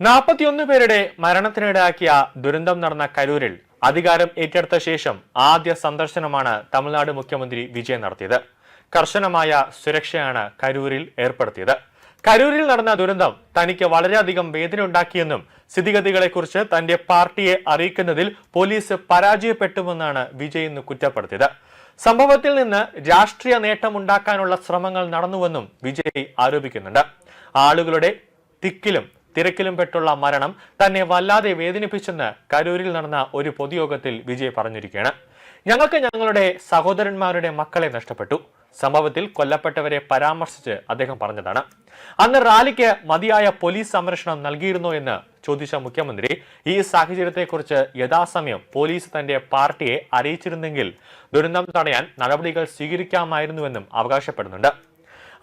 41 പേരുടെ മരണത്തിനിടയാക്കിയ ദുരന്തം നടന്ന കരൂരിൽ അധികാരം ഏറ്റെടുത്ത ശേഷം ആദ്യ സന്ദർശനമാണ് തമിഴ്നാട് മുഖ്യമന്ത്രി വിജയ് നടത്തിയത്. കർശനമായ സുരക്ഷയാണ് കരൂരിൽ ഏർപ്പെടുത്തിയത്. കരൂരിൽ നടന്ന ദുരന്തം തനിക്ക് വളരെയധികം വേദന ഉണ്ടാക്കിയെന്നും സ്ഥിതിഗതികളെക്കുറിച്ച് തന്റെ പാർട്ടിയെ അറിയിക്കുന്നതിൽ പോലീസ് പരാജയപ്പെട്ടുവെന്നാണ് വിജയ് ഇന്ന് കുറ്റപ്പെടുത്തിയത്. സംഭവത്തിൽ നിന്ന് രാഷ്ട്രീയ നേട്ടമുണ്ടാക്കാനുള്ള ശ്രമങ്ങൾ നടന്നുവെന്നും വിജയ് ആരോപിക്കുന്നുണ്ട്. ആളുകളുടെ തിരക്കിലും പെട്ടുള്ള മരണം തന്നെ വല്ലാതെ വേദനിപ്പിച്ചെന്ന് കരൂരിൽ നടന്ന ഒരു പൊതുയോഗത്തിൽ വിജയ് പറഞ്ഞിരിക്കുകയാണ്. ഞങ്ങൾക്ക് ഞങ്ങളുടെ സഹോദരന്മാരുടെ മക്കളെ നഷ്ടപ്പെട്ടു. സംഭവത്തിൽ കൊല്ലപ്പെട്ടവരെ പരാമർശിച്ച് അദ്ദേഹം പറഞ്ഞതാണ്. അന്ന് റാലിക്ക് മതിയായ പോലീസ് സംരക്ഷണം നൽകിയിരുന്നോ എന്ന് ചോദിച്ച മുഖ്യമന്ത്രി ഈ സാഹചര്യത്തെക്കുറിച്ച് യഥാസമയം പോലീസ് തന്റെ പാർട്ടിയെ അറിയിച്ചിരുന്നെങ്കിൽ ദുരന്തം തടയാൻ നടപടികൾ സ്വീകരിക്കാമായിരുന്നുവെന്നും അവകാശപ്പെടുന്നുണ്ട്.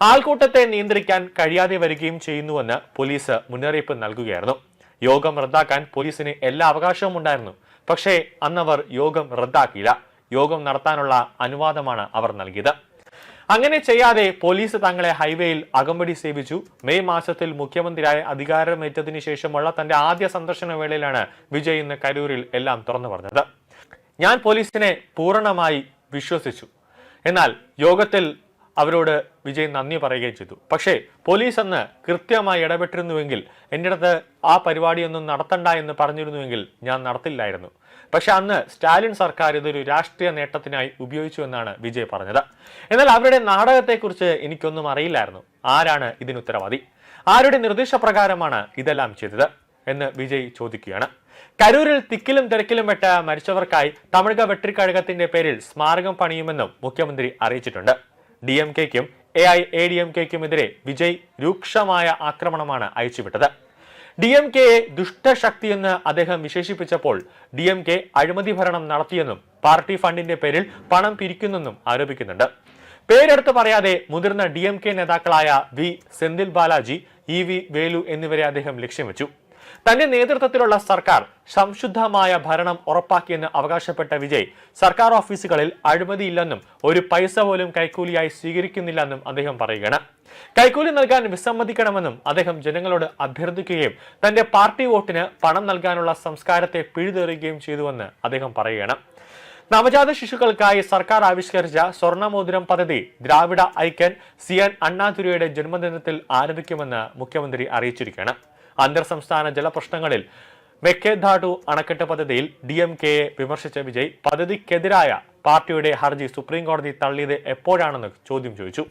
ആൾക്കൂട്ടത്തെ നിയന്ത്രിക്കാൻ കഴിയാതെ വരികയും ചെയ്യുന്നുവെന്ന് പോലീസ് മുന്നറിയിപ്പ് നൽകുകയായിരുന്നു. യോഗം റദ്ദാക്കാൻ പോലീസിന് എല്ലാ അവകാശവും ഉണ്ടായിരുന്നു. പക്ഷേ അന്നവർ യോഗം റദ്ദാക്കിയില്ല. യോഗം നടത്താനുള്ള അനുവാദമാണ് അവർ നൽകിയത്. അങ്ങനെ ചെയ്യാതെ പോലീസ് തങ്ങളെ ഹൈവേയിൽ അകമ്പടി സേവിച്ചു. മെയ് മാസത്തിൽ മുഖ്യമന്ത്രിയായ അധികാരമേറ്റതിനു ശേഷമുള്ള തന്റെ ആദ്യ സന്ദർശന വേളയിലാണ് വിജയ് ഇന്ന് കരൂരിൽ എല്ലാം തുറന്നു പറഞ്ഞത്. ഞാൻ പോലീസിനെ പൂർണ്ണമായി വിശ്വസിച്ചു. എന്നാൽ യോഗത്തിൽ അവരോട് വിജയ് നന്ദി പറയുകയും ചെയ്തു. പക്ഷേ പോലീസ് അന്ന് കൃത്യമായി ഇടപെട്ടിരുന്നുവെങ്കിൽ, എൻ്റെ അടുത്ത് ആ പരിപാടിയൊന്നും നടത്തണ്ട എന്ന് പറഞ്ഞിരുന്നുവെങ്കിൽ ഞാൻ നടത്തില്ലായിരുന്നു. പക്ഷെ അന്ന് സ്റ്റാലിൻ സർക്കാർ ഇതൊരു രാഷ്ട്രീയ നേട്ടത്തിനായി ഉപയോഗിച്ചു എന്നാണ് വിജയ് പറഞ്ഞത്. എന്നാൽ അവരുടെ നാടകത്തെക്കുറിച്ച് എനിക്കൊന്നും അറിയില്ലായിരുന്നു. ആരാണ് ഇതിന് ഉത്തരവാദി? ആരുടെ നിർദ്ദേശപ്രകാരമാണ് ഇതെല്ലാം ചെയ്തത് എന്ന് വിജയ് ചോദിക്കുകയാണ്. കരൂരിൽ തിരക്കിലും പെട്ട മരിച്ചവർക്കായി തമിഴക വെട്രിക്കഴകത്തിന്റെ പേരിൽ സ്മാരകം പണിയുമെന്നും മുഖ്യമന്ത്രി അറിയിച്ചിട്ടുണ്ട്. DMK-ക്കും AIADMK-ക്കുമെതിരെ വിജയ് രൂക്ഷമായ ആക്രമണമാണ് അയച്ചുവിട്ടത്. DMK-യെ ദുഷ്ടശക്തിയെന്ന് അദ്ദേഹം വിശേഷിപ്പിച്ചപ്പോൾ DMK അഴിമതി ഭരണം നടത്തിയെന്നും പാർട്ടി ഫണ്ടിന്റെ പേരിൽ പണം പിരിക്കുന്നെന്നും ആരോപിക്കുന്നുണ്ട്. പേരെടുത്ത് പറയാതെ മുതിർന്ന DMK നേതാക്കളായ സെന്തിൽ ബാലാജി, EV വേലു എന്നിവരെ അദ്ദേഹം ലക്ഷ്യം വെച്ചു. തന്റെ നേതൃത്വത്തിലുള്ള സർക്കാർ സംശുദ്ധമായ ഭരണം ഉറപ്പാക്കിയെന്ന് അവകാശപ്പെട്ട വിജയ് സർക്കാർ ഓഫീസുകളിൽ അഴിമതിയില്ലെന്നും ഒരു പൈസ പോലും കൈക്കൂലിയായി സ്വീകരിക്കുന്നില്ലെന്നും അദ്ദേഹം പറയുകയാണ്. കൈക്കൂലി നൽകാൻ വിസമ്മതിക്കണമെന്നും അദ്ദേഹം ജനങ്ങളോട് അഭ്യർത്ഥിക്കുകയും തന്റെ പാർട്ടി വോട്ടിന് പണം നൽകാനുള്ള സംസ്കാരത്തെ പിഴുതെറിയുകയും ചെയ്തുവെന്ന് അദ്ദേഹം പറയുകയാണ്. നവജാത ശിശുക്കൾക്കായി സർക്കാർ ആവിഷ്കരിച്ച സ്വർണ്ണമോതിരം പദ്ധതി ദ്രാവിഡ ഐക്യൻ CN അണ്ണാദുരൈയുടെ ജന്മദിനത്തിൽ ആരംഭിക്കുമെന്ന് മുഖ്യമന്ത്രി അറിയിച്ചിരിക്കുകയാണ്. അന്തർ സംസ്ഥാന ജലപ്രശ്നങ്ങളിൽ മെക്കേധാടു അണക്കെട്ട് പദ്ധതിയിൽ DMK-യെ വിമർശിച്ച വിജയ് പദ്ധതിക്കെതിരായ പാർട്ടിയുടെ ഹർജി സുപ്രീം കോടതി തള്ളിയത് എപ്പോഴാണെന്ന് ചോദ്യം ചോദിച്ചു.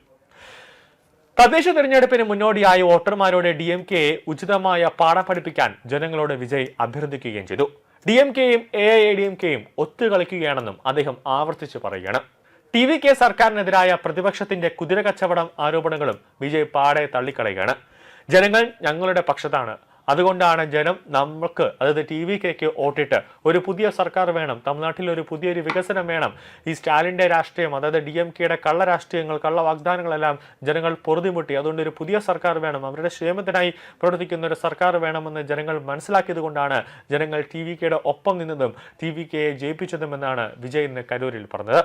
തദ്ദേശ തെരഞ്ഞെടുപ്പിന് മുന്നോടിയായി വോട്ടർമാരോട് DMK-യെ ഉചിതമായ പാഠം പഠിപ്പിക്കാൻ ജനങ്ങളോട് വിജയ് അഭ്യർത്ഥിക്കുകയും ചെയ്തു. DMK-യും AIADMK-യും ഒത്തുകളിക്കുകയാണെന്നും അദ്ദേഹം ആവർത്തിച്ച് പറയുകയാണ്. TVK സർക്കാരിനെതിരായ പ്രതിപക്ഷത്തിന്റെ കുതിര കച്ചവടം ആരോപണങ്ങളും വിജയ് പാടെ തള്ളിക്കളയുകയാണ്. ജനങ്ങൾ ഞങ്ങളുടെ പക്ഷത്താണ്. അതുകൊണ്ടാണ് ജനം നമുക്ക്, അതായത് TVK-ക്ക് വോട്ടിട്ട് ഒരു പുതിയ സർക്കാർ വേണം, തമിഴ്നാട്ടിൽ ഒരു പുതിയൊരു വികസനം വേണം, ഈ സ്റ്റാലിന്റെ രാഷ്ട്രീയം, അതായത് DMK-യുടെ കള്ള രാഷ്ട്രീയങ്ങൾ, കള്ള വാഗ്ദാനങ്ങളെല്ലാം ജനങ്ങൾ പൊറുതിമുട്ടി. അതുകൊണ്ട് ഒരു പുതിയ സർക്കാർ വേണം, അവരുടെ ക്ഷേമത്തിനായി പ്രവർത്തിക്കുന്ന ഒരു സർക്കാർ വേണമെന്ന് ജനങ്ങൾ മനസ്സിലാക്കിയത് കൊണ്ടാണ് ജനങ്ങൾ TVK-യുടെ ഒപ്പം നിന്നതും TVK-യെ ജയിപ്പിച്ചതുമെന്നാണ് വിജയ് ഇന്ന് കരൂരിൽ പറഞ്ഞത്.